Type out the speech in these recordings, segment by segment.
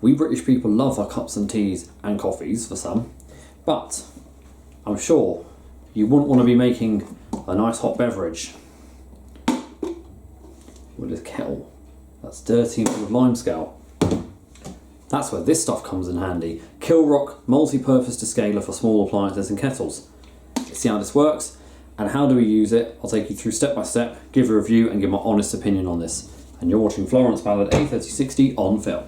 We British people love our cups and teas and coffees for some, but I'm sure you wouldn't want to be making a nice hot beverage with a kettle that's dirty and full of limescale. That's where this stuff comes in handy. Kilrock multi-purpose descaler for small appliances and kettles. Let's see how this works and how do we use it. I'll take you through step by step, give a review and give my honest opinion on this. And you're watching Florence Ballard A3060 on film.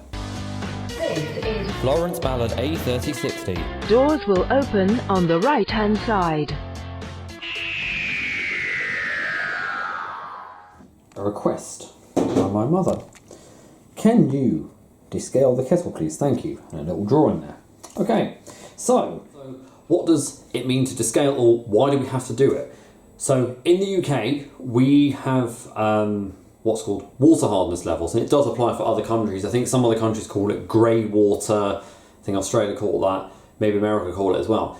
Florence Ballard A3060. Doors will open on the right-hand side. A request by my mother. Can you descale the kettle, please? Thank you. And a little drawing there. Okay, so what does it mean to descale, or why do we have to do it? So in the UK, we have what's called water hardness levels, and it does apply for other countries. I think some other countries call it grey water. I think Australia call that. Maybe America call it as well.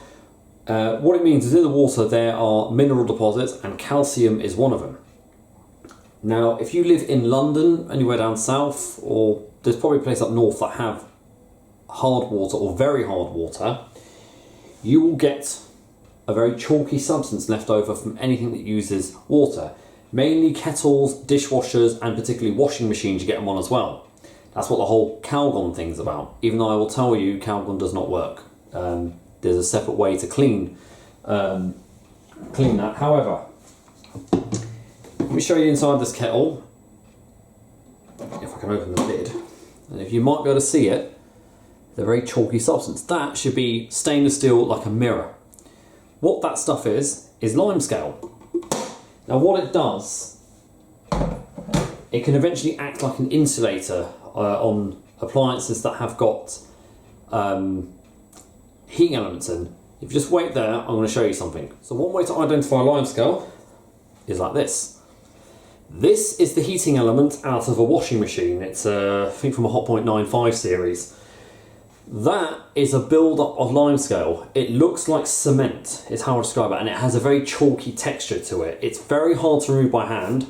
What it means is in the water there are mineral deposits, and calcium is one of them. Now, if you live in London, anywhere down south, or there's probably a place up north that have hard water or very hard water, you will get a very chalky substance left over from anything that uses water. Mainly kettles, dishwashers, and particularly washing machines, you get them on as well. That's what the whole Calgon thing's about. Even though I will tell you, Calgon does not work. There's a separate way to clean that. However, let me show you inside this kettle. If I can open the lid. And if you might be able to see it, the very chalky substance. That should be stainless steel like a mirror. What that stuff is limescale. Now what it does, it can eventually act like an insulator on appliances that have got heating elements in. If you just wait there, I'm going to show you something. So one way to identify limescale is like this. This is the heating element out of a washing machine. It's I think from a Hotpoint 95 series. That is a build-up of limescale. It looks like cement, is how I describe it, and it has a very chalky texture to it. It's very hard to remove by hand,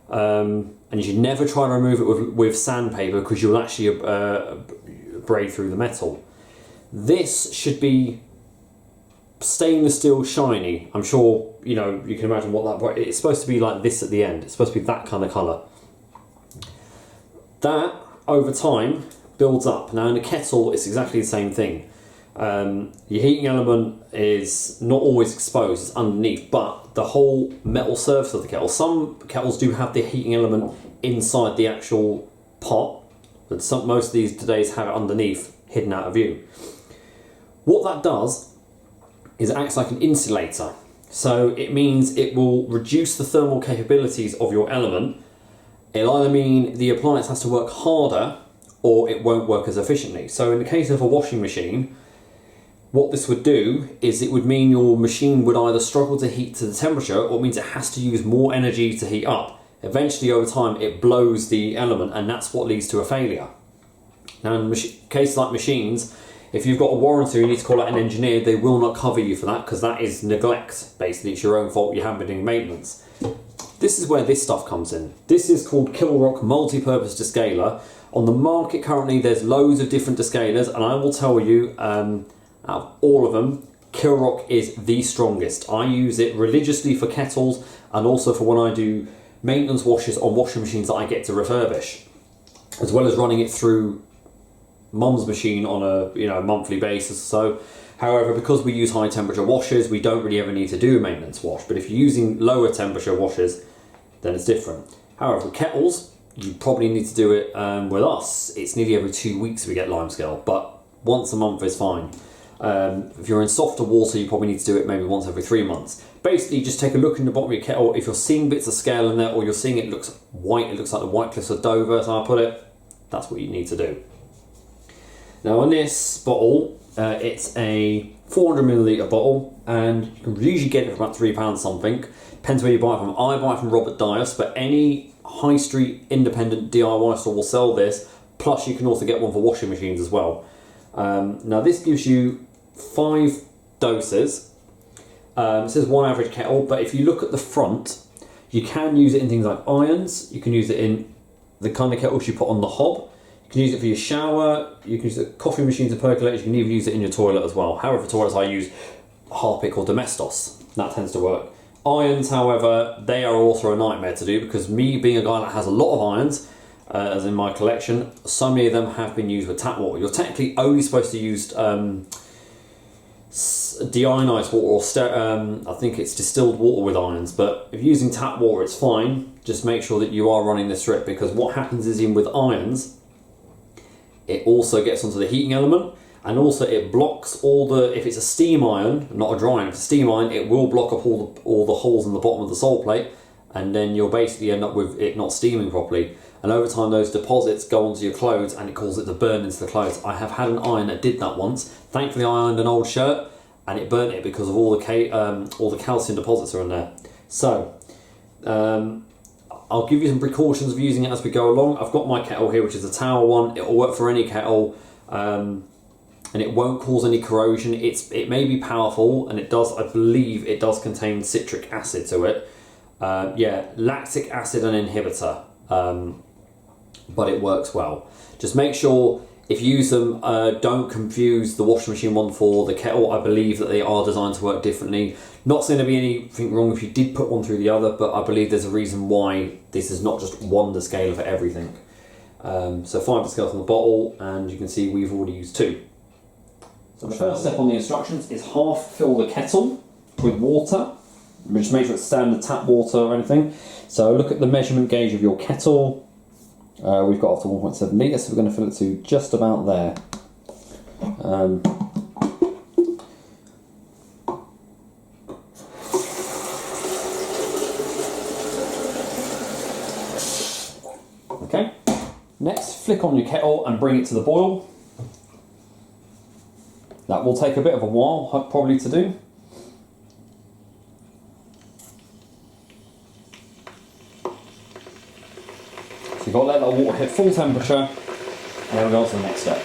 and you should never try to remove it with sandpaper because you'll actually braid through the metal. This should be stainless steel shiny. I'm sure you can imagine what that. It's supposed to be like this at the end. It's supposed to be that kind of colour. That over time builds up. Now in a kettle it's exactly the same thing. Your heating element is not always exposed, it's underneath, but the whole metal surface of the kettle, some kettles do have the heating element inside the actual pot, but most of these today's have it underneath, hidden out of view. What that does is it acts like an insulator. So it means it will reduce the thermal capabilities of your element. It'll either mean the appliance has to work harder or it won't work as efficiently. So in the case of a washing machine, what this would do is it would mean your machine would either struggle to heat to the temperature, or it means it has to use more energy to heat up. Eventually over time it blows the element, and that's what leads to a failure. Now in cases like machines, if you've got a warranty, you need to call out an engineer, they will not cover you for that because that is neglect. Basically it's your own fault, you haven't been doing maintenance. This is where this stuff comes in. This is called Kilrock multi-purpose descaler. On the market currently there's loads of different descalers, and I will tell you, out of all of them, Kilrock is the strongest. I use it religiously for kettles and also for when I do maintenance washes on washing machines that I get to refurbish, as well as running it through mum's machine on a monthly basis. So, however, because we use high temperature washes, we don't really ever need to do a maintenance wash. But if you're using lower temperature washes, then it's different. However, for kettles, you probably need to do it with us. It's nearly every 2 weeks we get limescale, but once a month is fine. If you're in softer water, you probably need to do it maybe once every 3 months. Basically, just take a look in the bottom of your kettle. If you're seeing bits of scale in there, or you're seeing it looks white, it looks like the White Cliffs of Dover, so I put it, that's what you need to do. Now on this bottle, it's a 400ml bottle, and you can usually get it for about £3 something. Depends where you buy it from. I buy it from Robert Dyas, but any high street independent DIY store will sell this. Plus you can also get one for washing machines as well. Now this gives you 5 doses. It says 1 average kettle, but if you look at the front, you can use it in things like irons. You can use it in the kind of kettles you put on the hob. You can use it for your shower, you can use the coffee machine to percolate, you can even use it in your toilet as well. However, for toilets I use Harpic or Domestos. That tends to work. Irons, however, they are also a nightmare to do because me being a guy that has a lot of irons, as in my collection, so many of them have been used with tap water. You're technically only supposed to use deionized water or I think it's distilled water with irons, but if you're using tap water it's fine. Just make sure that you are running the strip, because what happens is with irons, it also gets onto the heating element, and also it blocks all the, if it's a steam iron, not a dry iron, if it's a steam iron, it will block up all the holes in the bottom of the sole plate, and then you'll basically end up with it not steaming properly. And over time those deposits go onto your clothes and it causes it to burn into the clothes. I have had an iron that did that once. Thankfully I ironed an old shirt and it burnt it because of all the calcium deposits are in there. So, I'll give you some precautions of using it as we go along. I've got my kettle here, which is a tower one. It will work for any kettle, and it won't cause any corrosion. It may be powerful, and it does, I believe, it does contain citric acid to it. Yeah, lactic acid and inhibitor, but it works well. Just make sure, if you use them, don't confuse the washing machine one for the kettle. I believe that they are designed to work differently. Not saying there'd be anything wrong if you did put one through the other, but I believe there's a reason why this is not just one Descaler for everything. So 5 Descales in the bottle, and you can see we've already used 2. So the first step on the instructions is half fill the kettle with water. Just make sure it's standard tap water or anything. So look at the measurement gauge of your kettle. We've got up to 1.7 litres, so we're going to fill it to just about there. Okay, next flick on your kettle and bring it to the boil. That will take a bit of a while probably to do. So you've got to let that water hit full temperature, and then we'll go on to the next step.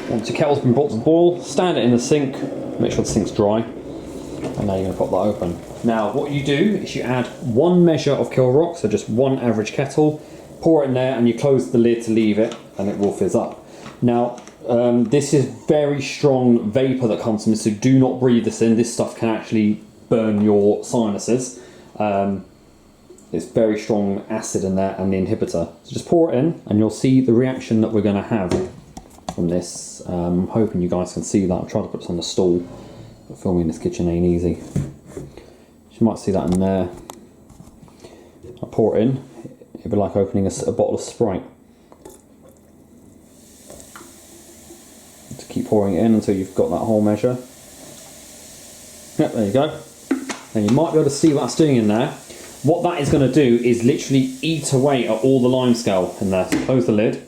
Once your kettle's been brought to the boil, stand it in the sink, make sure the sink's dry, and now you're going to pop that open. Now what you do is you add 1 measure of Kilrock, so just 1 average kettle, pour it in there and you close the lid to leave it, and it will fizz up. Now this is very strong vapour that comes from this, so do not breathe this in. This stuff can actually burn your sinuses. It's very strong acid in there and the inhibitor. So just pour it in and you'll see the reaction that we're going to have from this. I'm hoping you guys can see that. I'm trying to put this on the stool, but filming in this kitchen ain't easy. You might see that in there. I pour it in. It'd be like opening a bottle of Sprite. Just keep pouring it in until you've got that whole measure. Yep, there you go. And you might be able to see what that's doing in there. What that is going to do is literally eat away at all the limescale in there. So close the lid.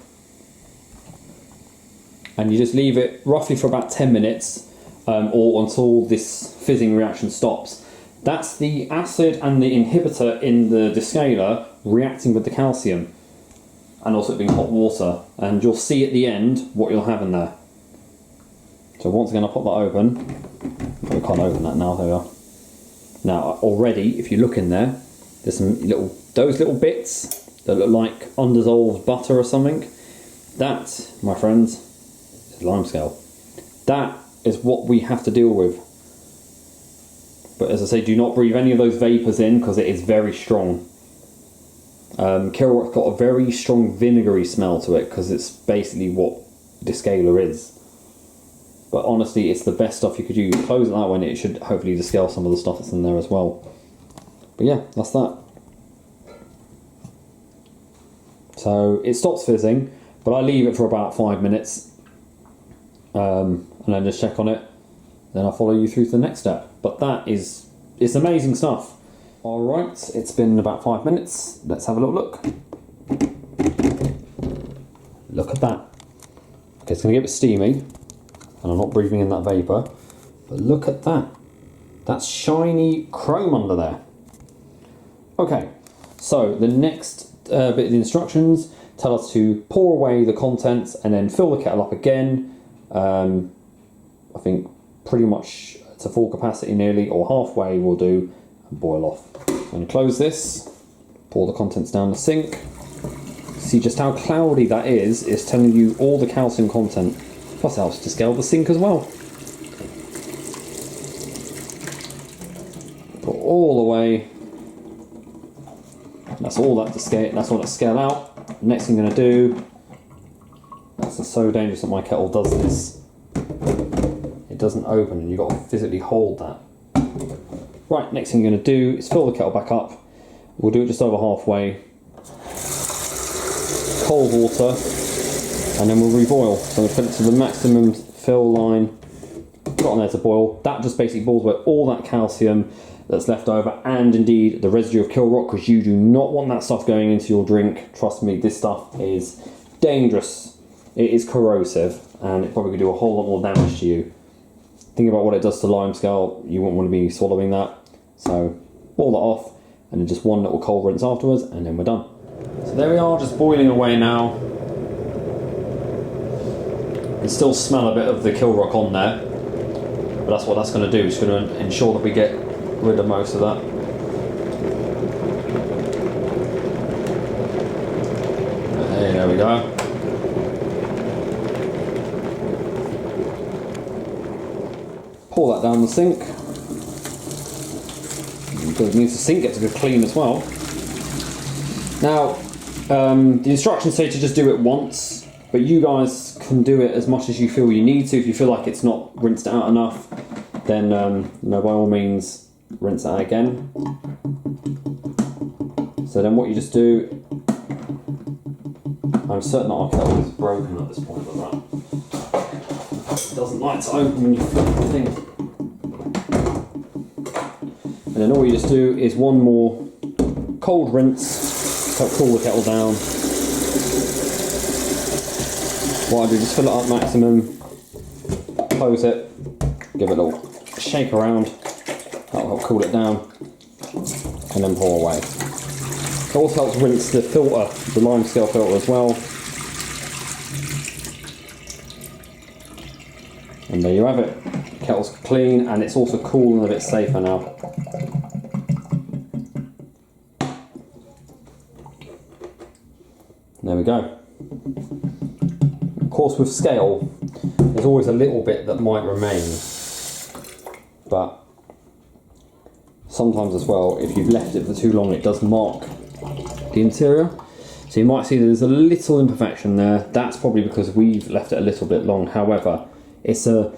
And you just leave it roughly for about 10 minutes or until this fizzing reaction stops. That's the acid and the inhibitor in the Descaler reacting with the calcium, and also it being hot water, and you'll see at the end what you'll have in there. So once again I'll pop that open. We can't open that now, there we are. Now already if you look in there, there's some those little bits that look like undissolved butter or something. That, my friends, is limescale. That is what we have to deal with. But as I say, do not breathe any of those vapours in because it is very strong. Kilrock's got a very strong vinegary smell to it because it's basically what Descaler is. But honestly, it's the best stuff you could use. Close it that way and it should hopefully descale some of the stuff that's in there as well. But yeah, that's that. So it stops fizzing, but I leave it for about 5 minutes and then just check on it. Then I'll follow you through to the next step. But it's amazing stuff. Alright, it's been about 5 minutes. Let's have a little look. Look at that. Okay, it's going to get a bit steamy, and I'm not breathing in that vapour. But look at that. That's shiny chrome under there. Okay, so the next bit of the instructions tell us to pour away the contents and then fill the kettle up again. I think pretty much to full capacity nearly, or halfway will do, and boil off. I'm going to close this, pour the contents down the sink, See just how cloudy that is. It's telling you all the calcium content. Plus it helps to scale the sink as well. Put all the way. That's all that Descale. That's all that scale out. Next thing I'm going to do. This is so dangerous that my kettle does this. It doesn't open, and you've got to physically hold that. Right. Next thing I'm going to do is fill the kettle back up. We'll do it just over halfway. Cold water, and then we'll reboil. So we'll fill it to the maximum fill line. Put it on there to boil. That just basically boils away all that calcium that's left over, and indeed the residue of Kilrock, because you do not want that stuff going into your drink. Trust me, this stuff is dangerous. It is corrosive, and it probably could do a whole lot more damage to you. Think about what it does to limescale. You won't want to be swallowing that. So boil that off, and then just one little cold rinse afterwards, and then we're done. So there we are, just boiling away now. You can still smell a bit of the Kilrock on there, but that's what that's going to do. It's going to ensure that we get rid of most of that. Hey, there we go. Pour that down the sink. Because it needs the sink gets a good clean as well. Now, the instructions say to just do it once, but you guys can do it as much as you feel you need to. If you feel like it's not rinsed out enough, then by all means rinse it out again. So then what you just do, I'm certain that our kettle is broken at this point, but it doesn't like to open when you flip the thing. And then all you just do is one more cold rinse. Help cool the kettle down. What I do, just fill it up maximum, close it, give it a little shake around, that'll help cool it down, and then pour away. It also helps rinse the filter, the limescale filter as well. And there you have it. The kettle's clean, and it's also cool and a bit safer now. There we go. Of course, with scale, there's always a little bit that might remain, but sometimes as well, if you've left it for too long, it does mark the interior. So you might see there's a little imperfection there. That's probably because we've left it a little bit long. However, it's a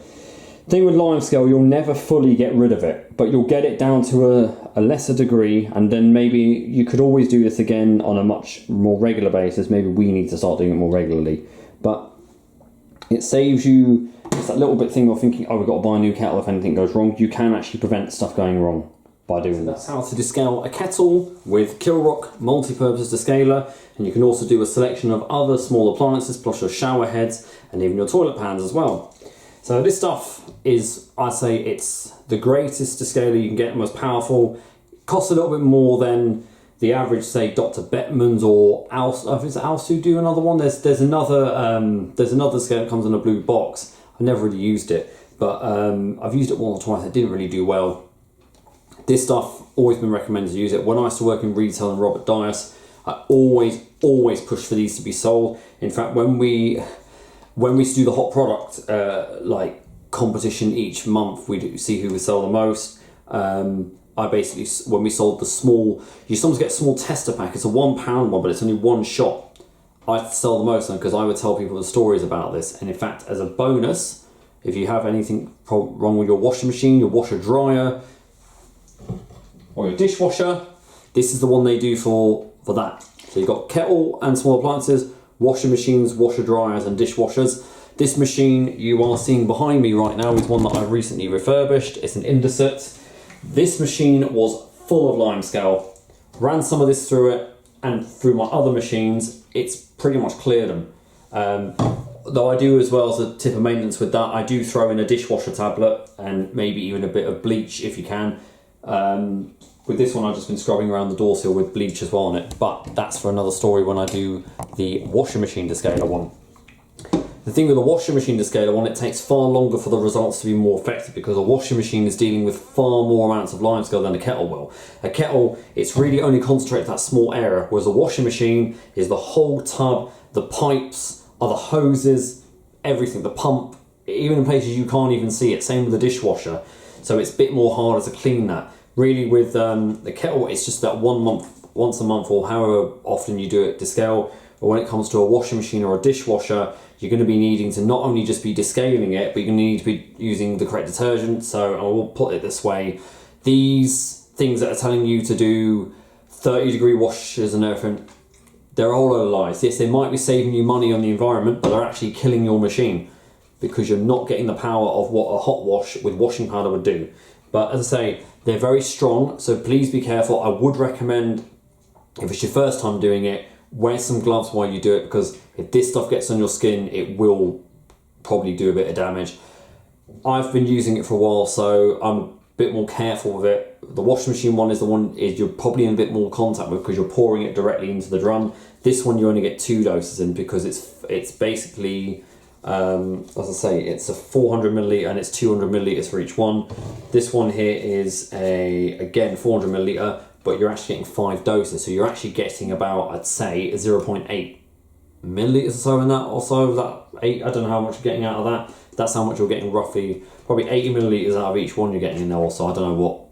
thing with limescale, you'll never fully get rid of it, but you'll get it down to a lesser degree, and then maybe you could always do this again on a much more regular basis. Maybe we need to start doing it more regularly, but it saves you just that little bit thing of thinking, oh, we've got to buy a new kettle if anything goes wrong. You can actually prevent stuff going wrong by doing that. That's how to descale a kettle with Kilrock multi-purpose descaler, and you can also do a selection of other small appliances plus your shower heads and even your toilet pans as well. So this stuff is, I'd say it's the greatest descaler you can get, most powerful. It costs a little bit more than the average, say, Dr. Bettman's or Alsu do another one. There's another descaler that comes in a blue box. I never really used it, but I've used it once or twice. It didn't really do well. This stuff always been recommended to use it. When I used to work in retail and Robert Dyas, I always pushed for these to be sold. In fact, when we used to do the hot product like competition each month, we'd see who would sell the most. I basically, when we sold the small, you sometimes get a small tester pack. It's a £1 one, but it's only one shot. I'd sell the most because I would tell people the stories about this. And in fact, as a bonus, if you have anything wrong with your washing machine, your washer dryer, or your dishwasher, this is the one they do for that. So you've got kettle and small appliances, washing machines, washer dryers and dishwashers. This machine you are seeing behind me right now is one that I've recently refurbished. It's an Indesit. This machine was full of limescale. Ran some of this through it, and through my other machines, it's pretty much cleared them. Though I do, as well as a tip of maintenance with that, I do throw in a dishwasher tablet and maybe even a bit of bleach if you can. With this one, I've just been scrubbing around the door sill with bleach as well on it, but that's for another story when I do the washing machine descaler one. The The thing with a washing machine Descaler one, it takes far longer for the results to be more effective because a washing machine is dealing with far more amounts of limescale than a kettle will. A kettle, it's really only concentrated that small area, whereas a washing machine is the whole tub, the pipes, other hoses, everything, the pump, even in places you can't even see it. Same with the dishwasher. So it's a bit more harder to clean that. Really with the kettle, it's just that once a month or however often you do it Descale. But when it comes to a washing machine or a dishwasher, you're going to be needing to not only just be descaling it, but you're going to need to be using the correct detergent. So I will put it this way. These things that are telling you to do 30-degree washes and everything, they're all load of lies. Yes, they might be saving you money on the environment, but they're actually killing your machine because you're not getting the power of what a hot wash with washing powder would do. But as I say, they're very strong, so please be careful. I would recommend, if it's your first time doing it, wear some gloves while you do it, because if this stuff gets on your skin, it will probably do a bit of damage. I've been using it for a while, so I'm a bit more careful with it. The washing machine one is the one you're probably in a bit more contact with because you're pouring it directly into the drum. This one you only get 2 doses in because it's basically, as I say, it's a 400 milliliter and it's 200 milliliters for each one. This one here is again 400 milliliter, but you're actually getting 5 doses, so you're actually getting about, I'd say, 0.8 milliliters or so in that, also that 8, I don't know how much you're getting out of that. That's how much you're getting roughly, probably 80 milliliters out of each one you're getting in there also. I don't know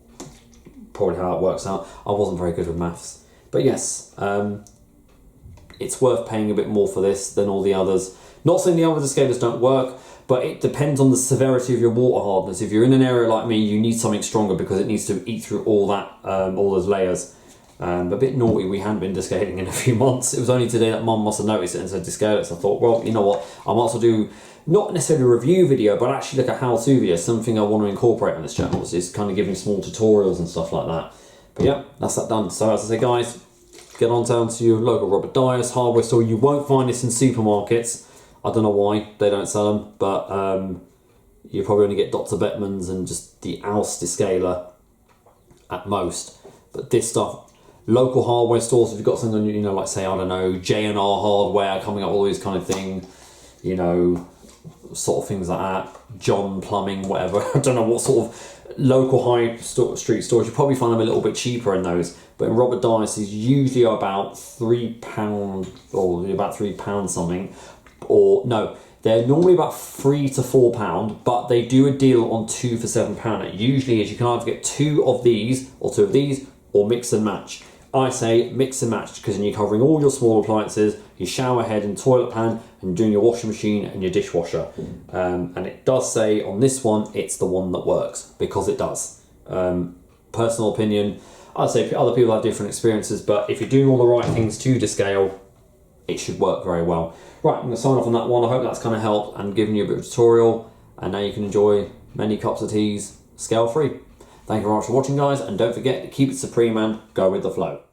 probably how it works out. I wasn't very good with maths. But yes, it's worth paying a bit more for this than all the others. Not saying the other Descalers don't work, but it depends on the severity of your water hardness. If you're in an area like me, you need something stronger because it needs to eat through all that, all those layers. A bit naughty, we hadn't been descaling in a few months. It was only today that Mum must have noticed it and said descale it. So I thought, well, you know what, I might as well do, not necessarily a review video, but actually like a how-to video, something I want to incorporate on this channel. Is kind of giving small tutorials and stuff like that. But yeah, that's that done. So as I say, guys, get on down to your local Robert Dyas hardware store. You won't find this in supermarkets. I don't know why they don't sell them, but you probably only get Dr. Bettman's and just the Ouse Descaler at most. But this stuff, local hardware stores, if you've got something, you know, like say, I don't know, J&R Hardware coming up, all these kind of thing, you know, sort of things like that, John Plumbing, whatever. I don't know what sort of local high street stores, you probably find them a little bit cheaper in those. But in Robert Dyas is usually about £3 or about £3 something. Or no, they're normally about £3 to £4, but they do a deal on 2 for £7. It usually is you can either get 2 of these or 2 of these, or mix and match. I say mix and match because then you're covering all your small appliances, your shower head and toilet pan, and doing your washing machine and your dishwasher. And it does say on this one, it's the one that works, because it does. Personal opinion, I'd say other people have different experiences, but if you're doing all the right things to Descale, it should work very well. Right, I'm going to sign off on that one. I hope that's kind of helped and given you a bit of a tutorial, and now you can enjoy many cups of teas scale free. Thank you very much for watching, guys, and don't forget to keep it supreme and go with the flow.